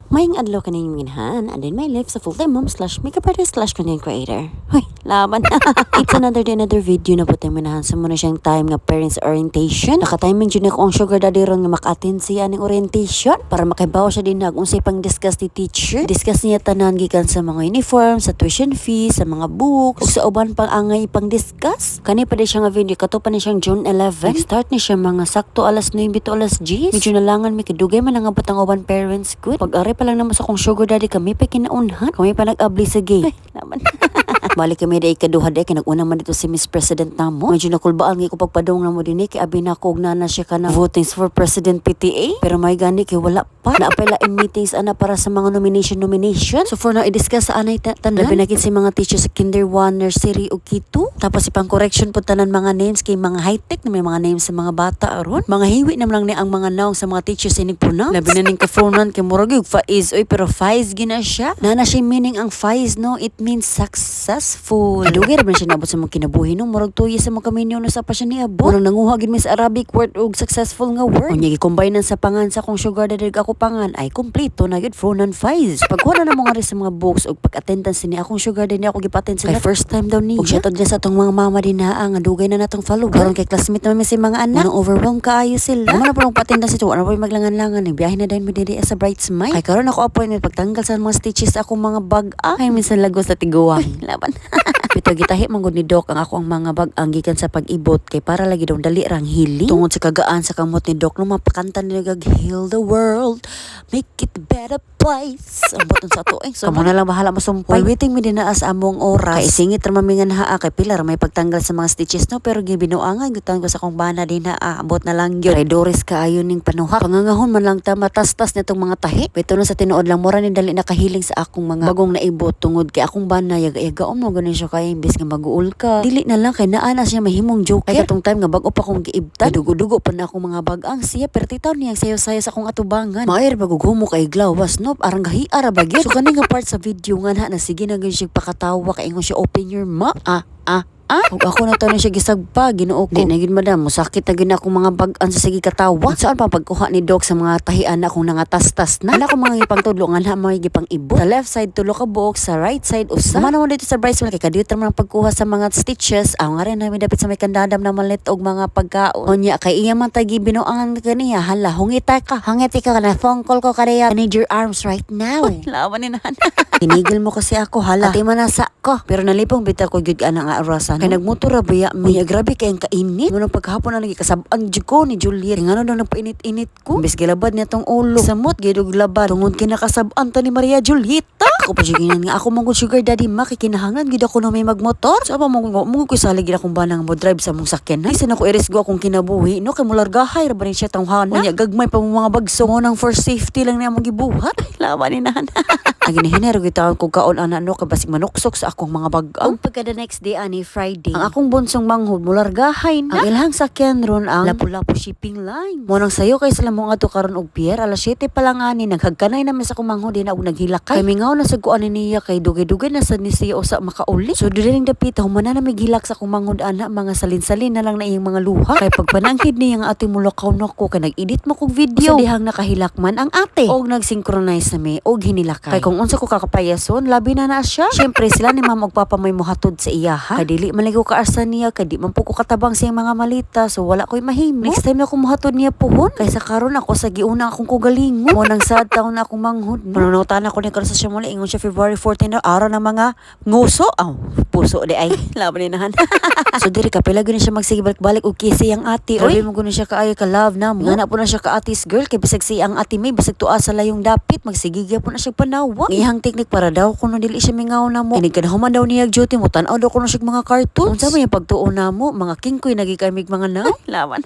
Maying adlaw kaning minhan, and then my life sa full-time mom slash makeup artist slash content creator. Hoy, laban. It's another video na po tayo minahan sa muna siyang time nga parents orientation. Naka-timing dyan ako ang sugar daddy ron nga maka-attend siya ng orientation para makaibaw siya din unsay pang discuss ni teacher. Discuss niya tanan gikan sa mga uniform, sa tuition fees, sa mga books, ug sa uban pang angay pang discuss. Kani pa di siya nga video, kato pa ni siyang June 11. Start ni siya mga sakto alas 9 to alas 10. Medyo nalangan mi kadugay man ang abot ang uban parents good. Pag-ari pa lang naman sa kong sugar daddy kami pa kinaunhan. Kami pa nag-abli sa gay. Ay, laban. Balik kami day ikaduha day kinag-una man dito si Miss President namo. Medyo nakulbaan nga ko pagpadong na mo din kay abi na ko na siya ka na votings for President PTA. Pero may gani kay wala pa. Naapela in meetings ana para sa mga nomination. So for now i-discuss sa anay tanan. Labi na si mga teachers sa Kinder 1, Nursery ug K2. Tapos ipang correction po tanan mga names kay mga high-tech na may mga names sa mga bata aron. Mga hiwi naman lang ni ang mga naong sa mga teachers inig pronounce. Labi na ning kafronan kay murag ug faiz oy pero faiz gina siya. Nana siya meaning ang faiz no, it means successful. Dugay ra man siya nabot sa mga kinabuhi no, murag tuyo sa mga kaminyo no sa pa siya niabot. Murag nanguha gid mi sa Arabic word ug successful nga word. Unya gi-combine sa pangan sa kong sugar daddy ako pangan ay kompleto na gid fronan faiz. Pagkuha na mo nga rin sa mga books ug pag-attendance ni akong sugar daddy ako gipattend sila. Kay first time daw niya. Ug shout out dyan sa tong mga mama din na nga dugay na natong follow. Karon kay classmate naman si mga anak. Nang overwhelmed kaayo sila. Ano na po pa-attendance ito. Ano po maglangan-langan. Biyahe na din mi diri sa Brightsmile. Kay karon ako appointment pagtanggal sa mga stitches sa akong mga bag-a. Ay minsan lagos sa tiguang. Laban. Pito gitahi man gud ni Doc ang ako ang mga bag-ang gikan sa pag-ibot kay para lagi daw dali rang healing. Tungod sa kagaan sa kamot ni Doc no mapakanta ni heal the world, make it a better place. Ang boton sa to so kamo na lang bahala mo sumpay. Waiting mi din na as among oras. Kay singit ra mamingan haa kay pilar may pagtanggal sa mga stitches no pero gibinuangan gutan ko sa kong bana din na abot na lang gyud. Kay Doris kaayo ning panuhak. Pangangahon man lang ta matastas nitong mga tahi. Pito no sa tinuod lang mura ni dali nakahiling sa akong mga bagong naibot tungod kay akong bana yaga-yagaon mo ganin siya kay imbes nga maguol ka. Dili na lang kay naa na siya mahimong joker. Ay katong time nga bag-o pa kong giibtan. Dugo-dugo pa na akong mga bag-ang siya pertitaw niyang sayo-sayo sa akong atubangan. Maayr bagugumo kay glawas no arang gahiara bagyo. So kani nga part sa video nga na sige na gyud siya pakatawa kay ingon siya open your mouth. Ug ako na to na siya gisagpa ginuo ko. Di na gid madam musakit na gid akong mga bag-an sa sige katawa. Saan pa pagkuha ni Doc sa mga tahian akong nangatastas na. Ana ko mga ipangtudlo nga na may gipang ibot. Sa left side tulo ka buok, sa right side usa. Naman naman dito sa Brightsmile kay kadiyot man ang pagkuha sa mga stitches. Nga rin namin dapit sa may kandadam na malit og mga pagkaon. Onya kay iya man tagi binuangan kaniya. Hala hungita ka. Hangiti ka na phone call ko kaniya. I need your arms right now. Uy, laban ni nan. Tinigil mo kasi ako hala. Ati manasa ko. Pero nalipong bita ko gyud ana nga arasan. Kay nagmotor ra baya mi grabe kay ang kainit. Ngunang paghapon na lagi kasab-an jud ko ni Juliet. Ngano daw nagpainit-init ko. Imbes gilabad niya tong ulo. Samot gidog labad. Tungod kinakasab-an ta ni Maria Julieta. Ako pa siginan nga ako mong sugar daddy makikinahangan gid ako na may magmotor. So pa mo ko sali gid akong banang mo drive sa mong sakyan. Bisan ako irisgo akong kinabuhi no kay mulargahay ra ba ni siya tawhana. Unya gagmay pa mo mga bagso nang for safety lang niya mo gibuhat. Laban ni nan. Ang hinihinero gitaw ko kaon ana no kay basig manuksok sa akong mga bag-ang. Pagka the next day ani Friday. Ang akong bonsong manghod mulargahay na. Ang ilhang sakyan ron ang Lapu-Lapu shipping line. Mo nang sayo kay sila mo adto karon og pier alas 7 pa lang ani naghagkanay na sa akong manghod din og naghilakay. Kay mingaw na sa kuan niya kay dugay-dugay na sa ni siya usa makauli. So dili ning dapit humana na may gilak sa akong manghod ana mga salin-salin na lang na iyang mga luha. Kay pagpanangkid niya ang ate mulakaw nako kay nag-edit mo kog video. Sa dihang nakahilak man ang ate og nag-synchronize na mi og hinilakay. Kay kung unsa ko kakapayason labi na siya. Syempre sila ni mama og papa may mohatod sa iya ha. Kay dili man ligo kaarsa niya kay di man po ko katabang siyang mga malita so wala ko'y mahimo. Next time na ko mohatod niya puhon kay sa karon ako sa giuna akong kugalingon. Mo nang sad taon na akong manghod. Manunautan ako ni karon sa siya muli ingon siya February 14 na araw ng mga nguso. Puso di ay laban ni nahan. So diri ka pila gyud siya magsige balik og kisi ang ate. Oy mo gyud siya kaayo ka love na mo. Ngana po na siya ka atis girl kay bisag si ang ate may bisag tuwa sa layong dapit magsigig po na siya panawa. Iyang teknik para daw kuno dili siya mingaw na mo. Kinigadhuman daw niya duty mo tan-aw daw kuno siya mga cartoons. Unsa man yung pagtuon na mo mga kingkoy nagikamig mga na. Laban.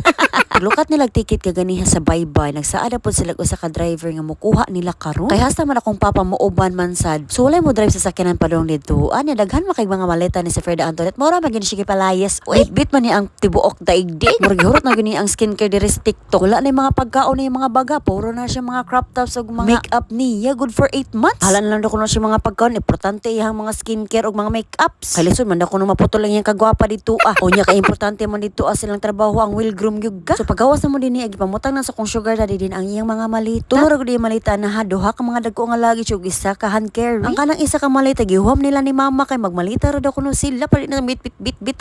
Lukat nila ticket kaganiha sa bye-bye. Nagsaada po sila usa ka driver nga mokuha nila karon. Kay hasta man akong papa mo uban man sad. So walay mo drive sa sakyanan pa dong dito. Anya daghan makay mga maleta ni sa Ferda Antoinette. Mora magin siya palayas. Bit man ni ang tibuok daigdig. Murag hurot na gani ang skincare diri sa TikTok. Wala na yung mga pagkaon na yung mga baga. Puro na siya mga crop tops ug mga makeup niya. Good for 8 months. Halan lang daw ko na siya mga pagkaon. Importante iyang mga skincare ug mga makeups. Kay lisod man daw ko maputol lang ang iyang kagwapa dito Unya ka importante man dito silang trabaho ang will groom gyud ka. So pagawas na mo din ni gipamutang na sa kong sugar daddy din ang iyang mga malita. Tulo ra gud yung malita na duha ka mga dagko nga lagi ug isa ka hand carry. Ang kanang isa ka malita gihuam nila ni mama kay magmalita ra daw kuno sila pa na bit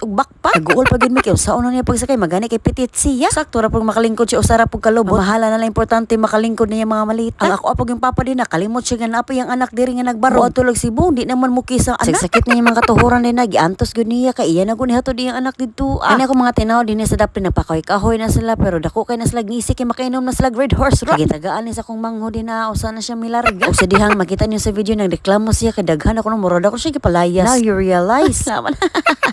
ug backpack. Naguol pa gid mi kay usaon na niya pagsakay magani kay petit siya. Sakto ra pag makalingkod siya usara pag kalubot. Mahala na lang importante makalingkod niya mga malita. Ang ako apog yung papa din nakalimot siya nga napay ang anak diri nga nagbaro. Tulog si Bong di naman mo kisa anak. Sakit niya mga katuhuran din giantos gud niya kay iya na gud hatod diyang anak dito. Ani ako mga tinaw din sa dapli nagpakahoy-kahoy na sila pero dako kay na sila ngisi kay makainom na sila Red Horse Rock. Gitagaan ni sa kong mangho din usa na siya milarga. O sa dihang makita niyo sa video nagreklamo siya kay daghan ako nang murad ako siya gipalayas. Now you realize.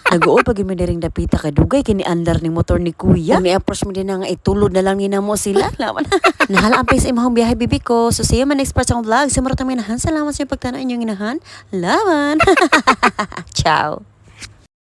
Naguol pag mi diring dapita kay dugay kini andar ni motor ni kuya. Ni approach mo din nga itulod na lang ni namo sila. Nahala ang sa imong biyahe bibi ko. So see you man next part sa vlog. Sa maratang minahan. Salamat sa pagtanaw inyong inahan. Laban. Ciao.